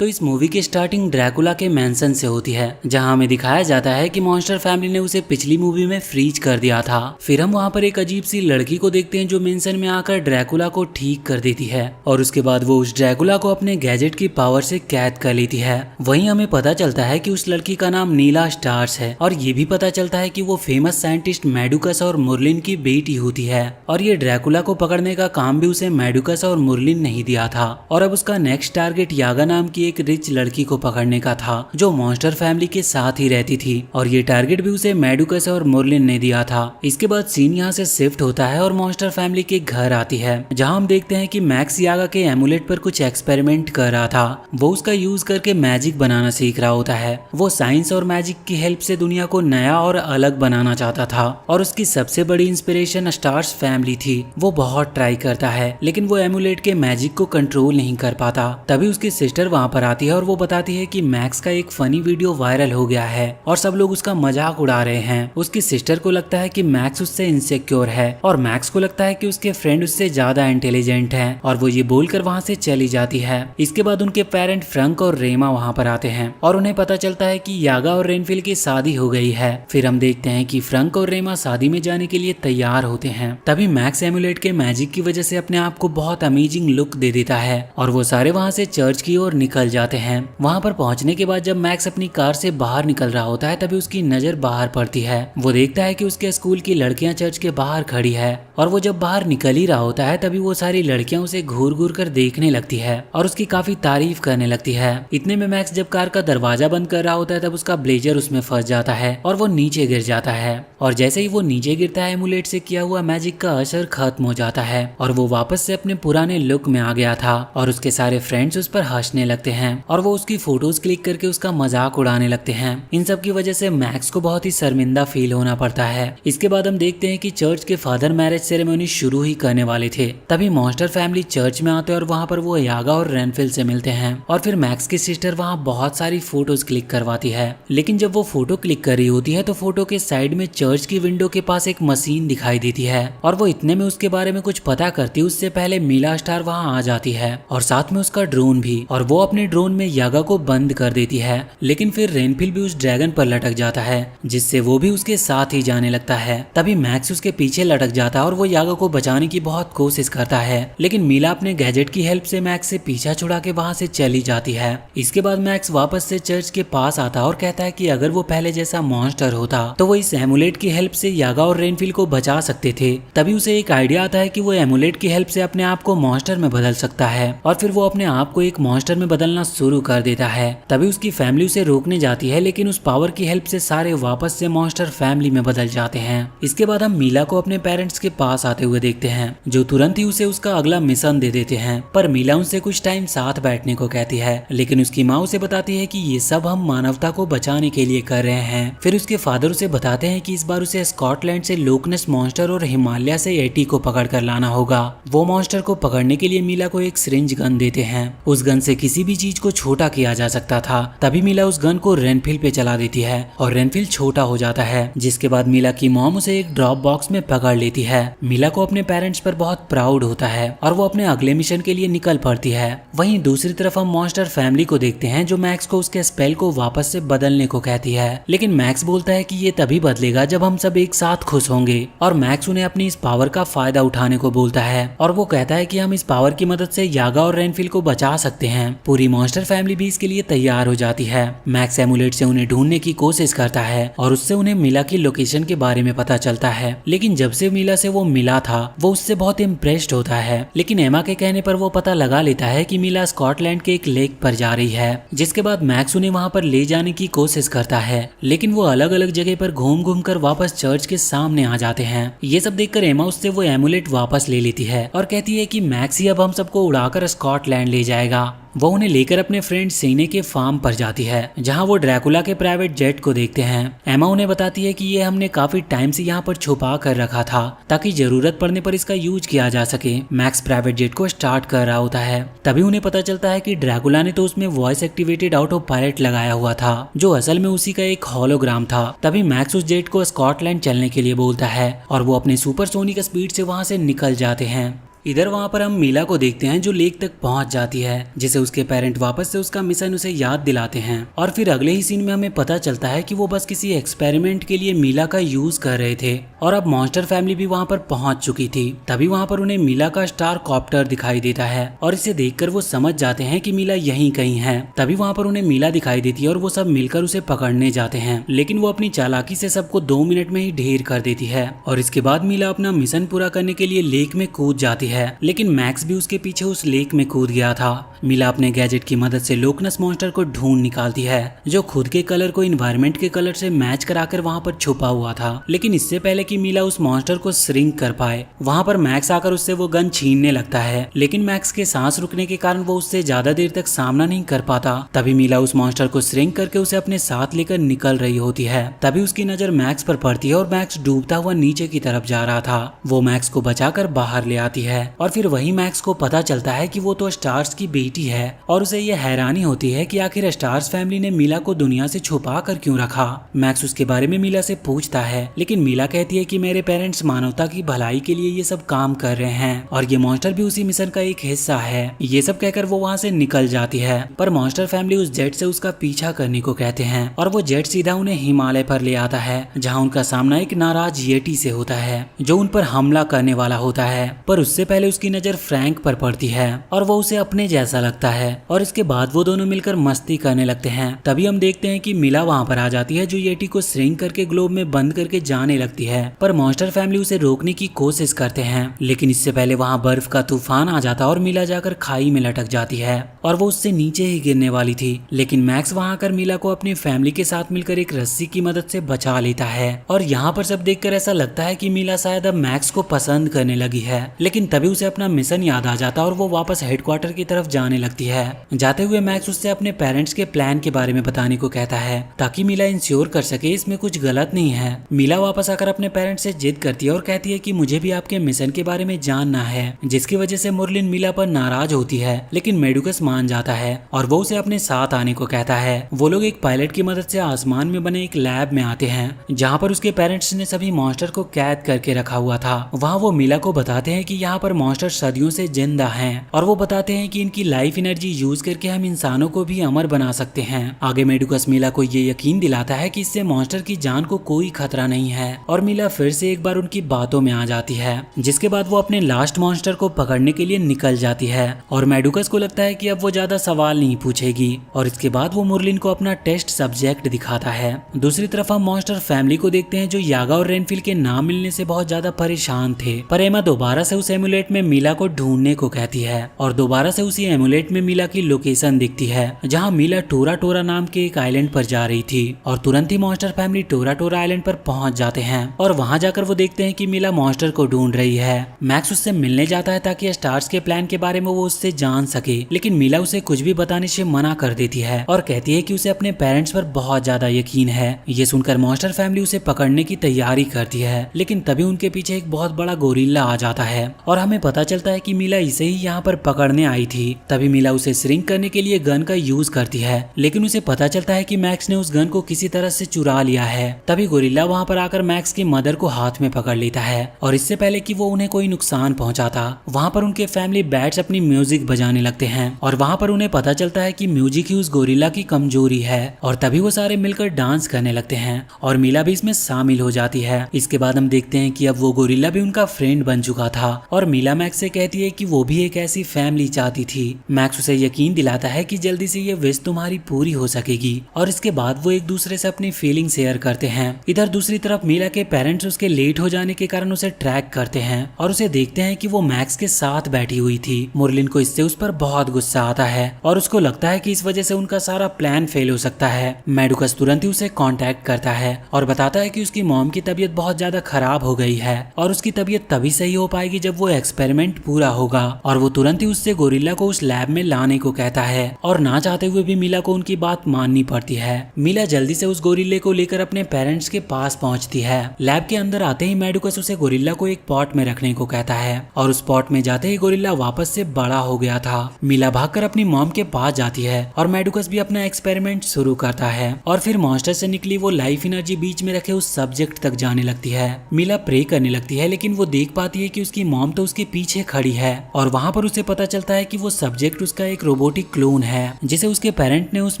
तो इस मूवी की स्टार्टिंग ड्रैकुला के मैंसन से होती है, जहां हमें दिखाया जाता है कि मॉन्स्टर फैमिली ने उसे पिछली मूवी में फ्रीज कर दिया था। फिर हम वहां पर एक अजीब सी लड़की को देखते हैं जो मैंसन में आकर ड्रैकुला को ठीक कर देती है और उसके बाद वो उस ड्रैकुला को अपने गैजेट की पावर से कैद कर लेती है। वहीं हमें पता चलता है कि उस लड़की का नाम नीला स्टार्स है और ये भी पता चलता है कि वो फेमस साइंटिस्ट मेडुकस और मुरलिन की बेटी होती है और ये ड्रैकुला को पकड़ने का काम भी उसे मेडुकस और मुरलिन नहीं दिया था। और अब उसका नेक्स्ट टारगेट यागा नाम की एक रिच लड़की को पकड़ने का था जो मॉन्स्टर फैमिली के साथ ही रहती थी और ये टारगेट भी उसे मेडुकस और मुरलिन ने दिया था। इसके बाद सीन यहाँ से शिफ्ट होता है और मॉन्स्टर फैमिली के घर आती है, जहाँ हम देखते हैं कि मैक्स यागा के एमुलेट पर कुछ एक्सपेरिमेंट कर रहा था। वो उसका यूज करके मैजिक बनाना सीख रहा होता है। वो साइंस और मैजिक की हेल्प से दुनिया को नया और अलग बनाना चाहता था और उसकी सबसे बड़ी इंस्पिरेशन स्टार्स फैमिली थी। वो बहुत ट्राई करता है लेकिन वो एमुलेट के मैजिक को कंट्रोल नहीं कर पाता। तभी उसकी सिस्टर वहाँ पर आती है और वो बताती है कि मैक्स का एक फनी वीडियो वायरल हो गया है और सब लोग उसका मजाक उड़ा रहे हैं। उसकी सिस्टर को लगता है कि मैक्स उससे इनसिक्योर है और मैक्स को लगता है कि उसके फ्रेंड उससे ज्यादा इंटेलिजेंट हैं और वो ये बोलकर वहाँ से चली जाती है। इसके बाद उनके पेरेंट फ्रंक और रेमा वहाँ पर आते हैं और उन्हें पता चलता है कि यागा और रेनफिल की शादी हो गई है। फिर हम देखते हैं कि फ्रंक और रेमा शादी में जाने के लिए तैयार होते हैं। तभी मैक्स एमुलेट के मैजिक की वजह से अपने आप को बहुत अमेजिंग लुक दे देता है और वो सारे वहाँ से चर्च की ओर निकल जाते हैं। वहाँ पर पहुँचने के बाद जब मैक्स अपनी कार से बाहर निकल रहा होता है तभी उसकी नजर बाहर पड़ती है। वो देखता है कि उसके स्कूल की लड़कियां चर्च के बाहर खड़ी है और वो जब बाहर निकल ही रहा होता है तभी वो सारी लड़कियां उसे घूर घूर कर देखने लगती है और उसकी काफी तारीफ करने लगती है। इतने में मैक्स जब कार का दरवाजा बंद कर रहा होता है तब उसका ब्लेजर उसमें फंस जाता है और वो नीचे गिर जाता है और जैसे ही वो नीचे गिरता है एमुलेट से किया हुआ मैजिक का असर खत्म हो जाता है और वो वापस से अपने पुराने लुक में आ गया था और उसके सारे फ्रेंड्स उस पर हंसने लगते हैं और वो उसकी फोटोज क्लिक करके उसका मजाक उड़ाने लगते हैं। इन सब की वजह से मैक्स को बहुत ही शर्मिंदा फील होना पड़ता है। इसके बाद हम देखते हैं कि चर्च के फादर मैरिज सेरेमनी शुरू ही करने वाले थे। तभी मॉन्स्टर फैमिली चर्च में आते हैं और वहाँ पर वो यागा और रेनफिल से मिलते हैं और फिर मैक्स की सिस्टर वहाँ बहुत सारी फोटोज क्लिक करवाती है। लेकिन जब वो फोटो क्लिक कर रही होती है तो फोटो के साइड में चर्च की विंडो के पास एक मशीन दिखाई देती है और वो इतने में उसके बारे में कुछ पता करती है उससे पहले मीला स्टार वहाँ आ जाती है और साथ में उसका ड्रोन भी और वो अपने ड्रोन में यागा को बंद कर देती है। लेकिन फिर रेनफिल भी उस ड्रैगन पर लटक जाता है जिससे वो भी उसके साथ ही जाने लगता है। तभी मैक्स उसके पीछे लटक जाता है और वो यागा को बचाने की बहुत कोशिश करता है लेकिन मीला अपने गैजेट की हेल्प से मैक्स से पीछा छुड़ा के वहाँ से चली जाती है। इसके बाद मैक्स वापस से चर्च के पास आता है और कहता है कि अगर वो पहले जैसा मॉन्स्टर होता तो वो इस एमुलेट की हेल्प से यागा और रेनफिल को बचा सकते थे। तभी उसे एक आइडिया आता है कि वो एमुलेट की हेल्प से अपने आप को मॉन्स्टर में बदल सकता है और फिर वो अपने आप को एक मॉन्स्टर में बदलना शुरू कर देता है। तभी उसकी फैमिली उसे रोकने जाती है लेकिन उस पावर की हेल्प से सारे वापस से मॉन्स्टर फैमिली में बदल जाते हैं। इसके बाद हम मीला को अपने पेरेंट्स के पास आते हुए देखते हैं जो तुरंत ही उसे उसका अगला मिशन दे देते हैं। पर मीला उनसे कुछ टाइम साथ बैठने को कहती है लेकिन उसकी माँ उसे बताती है कि ये सब हम मानवता को बचाने के लिए कर रहे हैं। फिर उसके फादर उसे बताते हैं कि इस बार उसे स्कॉटलैंड से लोकनेस मॉन्स्टर और हिमालय से एटी को पकड़ कर लाना होगा। वो मॉन्स्टर को पकड़ने के लिए मीला को एक सिरिंज गन देते हैं। उस गन से किसी भी चीज को छोटा किया जा सकता था। तभी मीला उस गन को रेनफिल पे चला देती है और रेनफिल छोटा हो जाता है जिसके बाद मीला की मॉम उसे एक ड्रॉप बॉक्स में पकड़ लेती है। मीला को अपने पेरेंट्स पर बहुत प्राउड होता है और वो अपने अगले मिशन के लिए निकल पड़ती है। वहीं दूसरी तरफ हम मॉन्स्टर फैमिली को देखते हैं जो मैक्स को उसके स्पेल को वापस से बदलने को कहती है लेकिन मैक्स बोलता है कि ये तभी बदलेगा जब हम सब एक साथ खुश होंगे और मैक्स उन्हें अपनी इस पावर का फायदा उठाने को बोलता है और वो कहता है कि हम इस पावर की मदद से यागा और रेनफिल को बचा सकते हैं। पूरी मॉन्स्टर फैमिली भी इसके लिए तैयार हो जाती है। मैक्स एमुलेट से उन्हें ढूंढने की कोशिश करता है और उससे उन्हें मीला की लोकेशन के बारे में पता चलता है लेकिन जब से मीला से वो मिला था वो उससे बहुत इम्प्रेस्ड होता है। लेकिन एमा के कहने पर वो पता लगा लेता है कि मीला स्कॉटलैंड के एक लेक पर जा रही है जिसके बाद मैक्स उन्हें वहाँ पर ले जाने की कोशिश करता है लेकिन वो अलग अलग जगह पर घूम घूम कर वापस चर्च के सामने आ जाते हैं। ये सब देखकर एमा उससे वो एमुलेट वापस ले लेती है और कहती है कि मैक्स ही अब हम सबको उड़ाकर स्कॉटलैंड ले जाएगा। वो उन्हें लेकर अपने फ्रेंड सीने के फार्म पर जाती है जहां वो ड्रैकुला के प्राइवेट जेट को देखते हैं। एमा उन्हें बताती है कि ये हमने काफी टाइम से यहाँ पर छुपा कर रखा था ताकि जरूरत पड़ने पर इसका यूज किया जा सके। मैक्स प्राइवेट जेट को स्टार्ट कर रहा होता है तभी उन्हें पता चलता है कि ड्रैकुला ने तो उसमें वॉइस एक्टिवेटेड ऑटो पायलट लगाया हुआ था जो असल में उसी का एक होलोग्राम था। तभी मैक्स उस जेट को स्कॉटलैंड चलने के लिए बोलता है और वो अपने सुपरसोनिक स्पीड से वहाँ से निकल जाते हैं। इधर वहाँ पर हम मीला को देखते हैं जो लेक तक पहुँच जाती है, जिसे उसके पेरेंट वापस से उसका मिशन उसे याद दिलाते हैं। और फिर अगले ही सीन में हमें पता चलता है कि वो बस किसी एक्सपेरिमेंट के लिए मीला का यूज कर रहे थे और अब मॉन्स्टर फैमिली भी वहाँ पर पहुँच चुकी थी। तभी वहाँ पर उन्हें मीला का स्टार कॉप्टर दिखाई देता है और इसे देखकर वो समझ जाते हैं कि मीला यहीं कहीं है। तभी वहाँ पर उन्हें मीला दिखाई देती है और वो सब मिलकर उसे पकड़ने जाते हैं, लेकिन वो अपनी चालाकी से सबको 2 मिनट में ही ढेर कर देती है। और इसके बाद मीला अपना मिशन पूरा करने के लिए लेक में कूद जाती है, लेकिन मैक्स भी उसके पीछे उस लेक में कूद गया था। मीला अपने गैजेट की मदद से लोकनस मॉन्स्टर को ढूंढ निकालती है, जो खुद के कलर को इन्वायरमेंट के कलर से मैच कराकर वहाँ पर छुपा हुआ था। लेकिन इससे पहले कि मीला उस मॉन्स्टर को श्रिंक कर पाए, वहाँ पर मैक्स आकर उससे वो गन छीनने लगता है, लेकिन मैक्स के सांस रुकने के कारण वो उससे ज्यादा देर तक सामना नहीं कर पाता। तभी मीला उस मॉन्स्टर को श्रिंक करके उसे अपने साथ लेकर निकल रही होती है। तभी उसकी नजर मैक्स पर पड़ती है और मैक्स डूबता हुआ नीचे की तरफ जा रहा था। वो मैक्स को बचाकर बाहर ले आती है और फिर वही मैक्स को पता चलता है कि वो तो स्टार्स की बेटी है और उसे ये हैरानी होती है कि आखिर स्टार्स फैमिली ने मीला को दुनिया से छुपा कर क्यों रखा। मैक्स उसके बारे में मीला से पूछता है, लेकिन मीला कहती है कि मेरे पेरेंट्स मानवता की भलाई के लिए ये सब काम कर रहे हैं और ये मॉन्स्टर भी उसी मिशन का एक हिस्सा है। ये सब कहकर वो वहाँ से निकल जाती है, पर मॉन्स्टर फैमिली उस जेट से उसका पीछा करने को कहते हैं और वो जेट सीधा उन्हें हिमालय पर ले आता है, जहाँ उनका सामना एक नाराज येटी से होता है जो उन पर हमला करने वाला होता है। पर उससे पहले उसकी नजर फ्रैंक पर पड़ती है और वो उसे अपने जैसा लगता है और इसके बाद वो दोनों मिलकर मस्ती करने लगते हैं। तभी हम देखते हैं कि मीला वहाँ पर आ जाती है, जो येटी को श्रिंक करके ग्लोब में बंद करके जाने लगती है, पर मॉन्स्टर फैमिली उसे रोकने की कोशिश करते हैं। लेकिन इससे पहले वहाँ बर्फ का तूफान आ जाता और मीला जाकर खाई में लटक जाती है और वो उससे नीचे ही गिरने वाली थी। लेकिन मैक्स वहाँ आकर मीला को अपनी फैमिली के साथ मिलकर एक रस्सी की मदद से बचा लेता है और यहाँ पर सब देखकर ऐसा लगता है कि मीला शायद अब मैक्स को पसंद करने लगी है। लेकिन तभी उसे अपना मिशन याद आ जाता और वो वापस हेडक्वार्टर की तरफ जाने लगती है। जाते हुए मैक्स उससे अपने पेरेंट्स के प्लान के बारे में बताने को कहता है ताकि मीला इंश्योर कर सके इसमें कुछ गलत नहीं है। मीला वापस आकर अपने पेरेंट्स से जिद करती है और कहती है कि मुझे भी आपके मिशन के बारे में जानना है, जिसकी वजह से मुरलिन मीला पर नाराज होती है। लेकिन मेडुकस मान जाता है और वो उसे अपने साथ आने को कहता है। वो लोग एक पायलट की मदद से आसमान में बने एक लैब में आते हैं, जहाँ पर उसके पेरेंट्स ने सभी मॉन्स्टर को कैद करके रखा हुआ था। वहाँ वो मीला को बताते हैं कि यहाँ पर मॉन्स्टर सदियों से जिंदा हैं और वो बताते हैं कि इनकी लाइफ एनर्जी यूज करके हम इंसानों को भी अमर बना सकते हैं। आगे मेडुकस मीला को ये यकीन दिलाता है कि इससे मॉन्स्टर की जान को कोई खतरा नहीं है और मीला फिर से एक बार उनकी बातों में आ जाती है, जिसके बाद वो अपने लास्ट मॉन्स्टर को पकड़ने के लिए निकल जाती है और मेडुकस को लगता है कि अब वो ज्यादा सवाल नहीं पूछेगी और इसके बाद वो मुरलिन को अपना टेस्ट सब्जेक्ट दिखाता है। दूसरी तरफ हम मॉन्स्टर फैमिली को देखते हैं, जो यागा और रेनफिल के नाम मिलने से बहुत ज्यादा परेशान थे। पर एमा दोबारा से उस एमुलेट में मीला को ढूंढने को कहती है और दोबारा से उसी एमुलेट में मीला की लोकेशन दिखती है, जहां मीला टोरा टोरा नाम के एक आइलैंड पर जा रही थी और तुरंत ही मॉन्स्टर फैमिली टोरा टोरा आइलैंड पर पहुंच जाते हैं और वहां जाकर वो देखते हैं कि मीला मॉन्स्टर को ढूंढ रही है। मैक्स उससे मिलने जाता है ताकि स्टार्स के प्लान के बारे में वो उससे जान सके, लेकिन मीला उसे कुछ भी बताने से मना कर देती है और कहती है कि उसे अपने पेरेंट्स पर बहुत ज्यादा यकीन है। ये सुनकर मॉन्स्टर फैमिली उसे पकड़ने की तैयारी करती है, लेकिन तभी उनके पीछे एक बहुत बड़ा गोरिल्ला आ जाता है और हमें पता चलता है कि मीला इसे ही यहाँ पर पकड़ने आई थी। तभी मीला उसे श्रिंक करने के लिए गन का यूज करती है, लेकिन उसे पता चलता है कि मैक्स ने उस गन को किसी तरह से चुरा लिया है। तभी गोरिल्ला वहाँ पर आकर मैक्स की मदर को हाथ में पकड़ लेता है और इससे पहले कि वो उन्हें कोई नुकसान पहुंचाता, वहाँ पर उनके फैमिली बैट्स अपनी म्यूजिक बजाने लगते हैं और वहाँ पर उन्हें पता चलता है कि म्यूजिक ही उस गोरिल्ला की कमजोरी है और तभी वो सारे मिलकर डांस करने लगते हैं और मीला भी इसमें शामिल हो जाती है। इसके बाद हम देखते हैं कि अब वो गोरिल्ला भी उनका फ्रेंड बन चुका था और मीला मैक्स से कहती है कि वो भी एक ऐसी फैमिली चाहती थी। मैक्स उसे यकीन दिलाता है कि जल्दी से ये विश तुम्हारी पूरी हो सकेगी और इसके बाद वो एक दूसरे से अपनी फीलिंग शेयर करते हैं। इधर दूसरी तरफ मीला के पेरेंट्स उसके लेट हो जाने के कारण उसे ट्रैक करते हैं और उसे देखते हैं कि वो मैक्स के साथ बैठी हुई थी। मुरलिन को इससे उस पर बहुत गुस्सा आता है और उसको लगता है कि इस वजह से उनका सारा प्लान फेल हो सकता है। मेडुकस तुरंत ही उसे कांटेक्ट करता है और बताता है कि उसकी मॉम की तबीयत बहुत ज्यादा खराब हो गई है और उसकी तबीयत तभी सही हो पाएगी जब वो एक्सपेरिमेंट पूरा होगा और वो तुरंत ही उससे गोरिल्ला को उस लैब में लाने को कहता है और ना चाहते हुए भी मीला को उनकी बात माननी पड़ती है। मीला जल्दी से उस गोरिल्ले को लेकर अपने पेरेंट्स के पास पहुंचती है। लैब के अंदर आते ही मेडुकस उसे गोरिल्ला को एक पॉट में रखने को कहता है और उस पॉट में जाते ही गोरिल्ला वापस से बड़ा हो गया था। मीला भागकर अपनी मॉम के पास जाती है और मेडुकस भी अपना एक्सपेरिमेंट शुरू करता है और फिर मॉन्स्टर से निकली वो लाइफ एनर्जी बीच में रखे उस सब्जेक्ट तक जाने लगती है। मीला प्रे करने लगती है लेकिन वो देख पाती है कि उसकी मॉम तो उसके पीछे खड़ी है और वहाँ पर उसे पता चलता है कि वो सब्जेक्ट उसका एक रोबोटिक क्लोन है जिसे उसके पेरेंट ने उस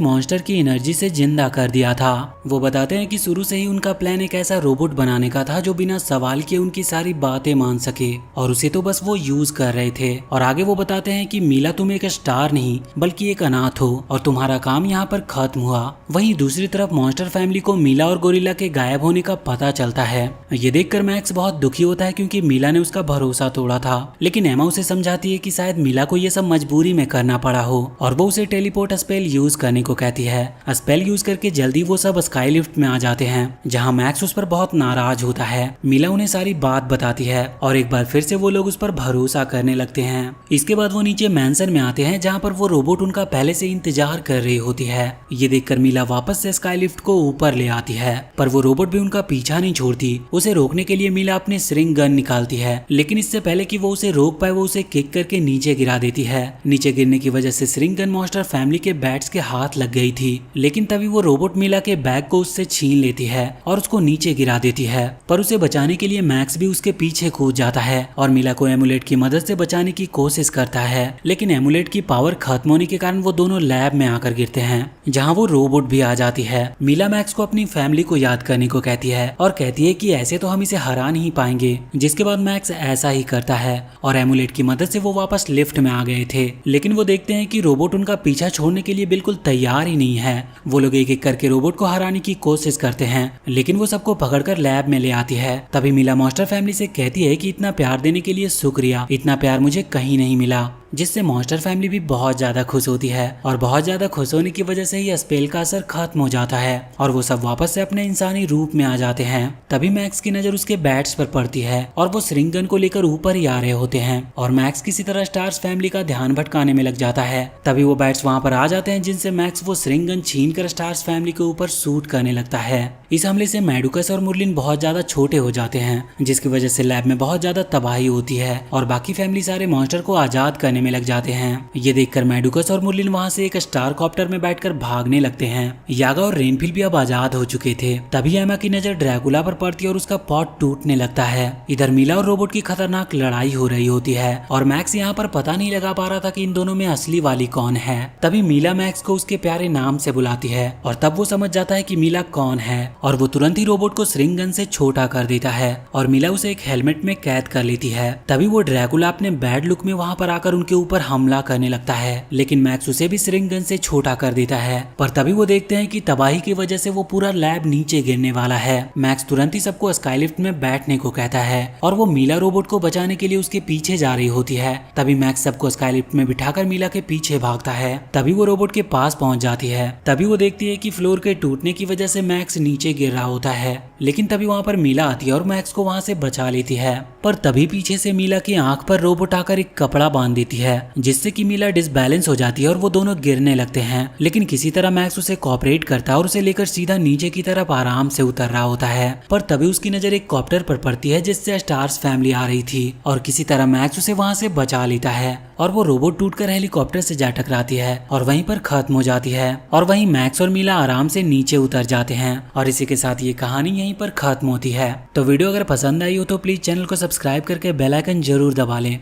मॉन्स्टर की एनर्जी से जिंदा कर दिया था। वो बताते हैं कि शुरू से ही उनका प्लान एक ऐसा रोबोट बनाने का था जो बिना सवाल किए उनकी सारी बातें मान सके और उसे तो बस वो यूज कर रहे थे। और आगे वो बताते हैं कि मीला तुम एक स्टार नहीं बल्कि एक अनाथ हो और तुम्हारा काम यहाँ पर खत्म हुआ। वहीं दूसरी तरफ मॉन्स्टर फैमिली को मीला और गोरिल्ला के गायब होने का पता चलता है। ये देखकर मैक्स बहुत दुखी होता है क्योंकि मीला ने उसका भरोसा तोड़ा था, लेकिन एमा उसे समझाती है कि शायद मीला को ये सब मजबूरी में करना पड़ा हो और वो उसे टेलीपोर्ट स्पेल यूज करने को कहती है। स्पेल यूज करके जल्दी वो सब स्काई लिफ्ट में आ जाते हैं जहाँ मैक्स उस पर बहुत नाराज होता है। मीला उन्हें सारी बात बताती है और एक बार फिर से वो लोग उस पर भरोसा करने लगते हैं। इसके बाद वो नीचे मैंसन में आते हैं जहाँ पर वो रोबोट उनका पहले से इंतजार कर रही होती है। ये देखकर मीला वापस से स्काई लिफ्ट को ऊपर ले आती है पर वो रोबोट भी उनका पीछा नहीं छोड़ती। उसे रोकने के लिए मीला अपनी स्ट्रिंग गन निकालती है लेकिन इससे पहले कि वो उसे रोक पाए वो उसे किक करके नीचे गिरा देती है। नीचे गिरने की वजह से स्ट्रिंग गन मॉन्स्टर फैमिली के बैट्स के हाथ लग गई थी, लेकिन तभी वो रोबोट मीला के बैग को उससे छीन लेती है और उसको नीचे गिरा देती है। पर उसे बचाने के लिए मैक्स भी उसके पीछे कूद जाता है और मीला को एमुलेट की मदद से बचाने की कोशिश करता है, लेकिन एमुलेट की पावर खत्म होने के कारण वो दोनों लैब में आकर गिरते हैं जहाँ वो रोबोट भी आ जाती है। मीला मैक्स को अपनी फैमिली को याद करने को कहती है और कहती है कि ऐसे तो हम इसे हरा नहीं पाएंगे, जिसके बाद मैक्स ऐसा ही करता है और एमुलेट की मदद से वो वापस लिफ्ट में आ गए थे। लेकिन वो देखते हैं कि रोबोट उनका पीछा छोड़ने के लिए बिल्कुल तैयार ही नहीं है। वो लोग एक एक करके रोबोट को हराने की कोशिश करते हैं लेकिन वो सबको पकड़कर लैब में ले आती है। तभी मीला मॉन्स्टर फैमिली से कहती है कि इतना प्यार देने के लिए शुक्रिया, इतना प्यार मुझे कहीं नहीं मिला, जिससे मॉन्स्टर फैमिली भी बहुत ज्यादा खुश होती है और बहुत ज्यादा खुश होने की वजह से ही स्पेल का असर खत्म हो जाता है और वो सब वापस से अपने इंसानी रूप में आ जाते हैं। तभी मैक्स की नजर उसके बैट्स पर पड़ती है और वो स्ट्रिंग गन को लेकर ऊपर ही आ रहे होते हैं और मैक्स किसी तरह स्टार्स फैमिली का ध्यान भटकाने में लग जाता है। तभी वो बैट्स वहाँ पर आ जाते हैं जिनसे मैक्स वो स्ट्रिंग गन छीन कर स्टार्स फैमिली के ऊपर शूट करने लगता है। इस हमले से मेडुकस और मुरलिन बहुत ज्यादा छोटे हो जाते हैं जिसकी वजह से लैब में बहुत ज्यादा तबाही होती है और बाकी फैमिली सारे मॉन्स्टर को आजाद करने में लग जाते हैं। ये देखकर मेडुकस और मुरलिन वहाँ से एक स्टार कॉप्टर में बैठकर भागने लगते हैं। यागा और रेनफिल भी अब आजाद हो चुके थे। तभी एमा की नजर ड्रैकुला पर पड़ती है और उसका पॉट टूटने लगता है। इधर मीला और रोबोट की खतरनाक लड़ाई हो रही होती है और मैक्स यहाँ पर पता नहीं लगा पा रहा था कि इन दोनों में असली वाली कौन है। तभी मीला मैक्स को उसके प्यारे नाम से बुलाती है और तब वो समझ जाता है कि मीला कौन है और वो तुरंत ही रोबोट को स्ट्रिंग गन से छोटा कर देता है और मीला उसे एक हेलमेट में कैद कर लेती है। तभी वो ड्रैकुला अपने बैड लुक में वहाँ पर आकर उनके ऊपर हमला करने लगता है लेकिन मैक्स उसे भी स्ट्रिंग गन से छोटा कर देता है। पर तभी वो देखते हैं कि तबाही की वजह से वो पूरा लैब नीचे गिरने वाला है। मैक्स तुरंत ही सबको स्काई लिफ्ट में बैठने को कहता है और वो मीला रोबोट को बचाने के लिए उसके पीछे जा रही होती है। तभी मैक्स सबको स्काई लिफ्ट में बिठाकर मीला के पीछे भागता है। तभी वो रोबोट के पास पहुंच जाती है। तभी वो देखती है कि फ्लोर के टूटने की वजह से मैक्स नीचे गिर रहा होता है, लेकिन तभी वहाँ पर मीला आती है और मैक्स को वहाँ से बचा लेती है। पर तभी पीछे से मीला की आंख पर रोबोट आकर एक कपड़ा बांध देती है जिससे कि मीला डिसबैलेंस हो जाती है और वो दोनों गिरने लगते हैं। लेकिन किसी तरह मैक्स उसे कोऑपरेट करता है और उसे लेकर सीधा नीचे की तरफ आराम से उतर रहा होता है। पर तभी उसकी नजर एक कॉप्टर पर पड़ती है जिससे स्टार्स फैमिली आ रही थी और किसी तरह मैक्स उसे वहाँ से बचा लेता है और वो रोबोट टूटकर हेलीकॉप्टर से जा टकराती है और वहीं पर खत्म हो जाती है और वहीं मैक्स और मीला आराम से नीचे उतर जाते हैं और इसी के साथ ये कहानी यहीं पर खत्म होती है। तो वीडियो अगर पसंद आई हो तो प्लीज चैनल को सब्सक्राइब करके बेल आइकन जरूर दबा लें।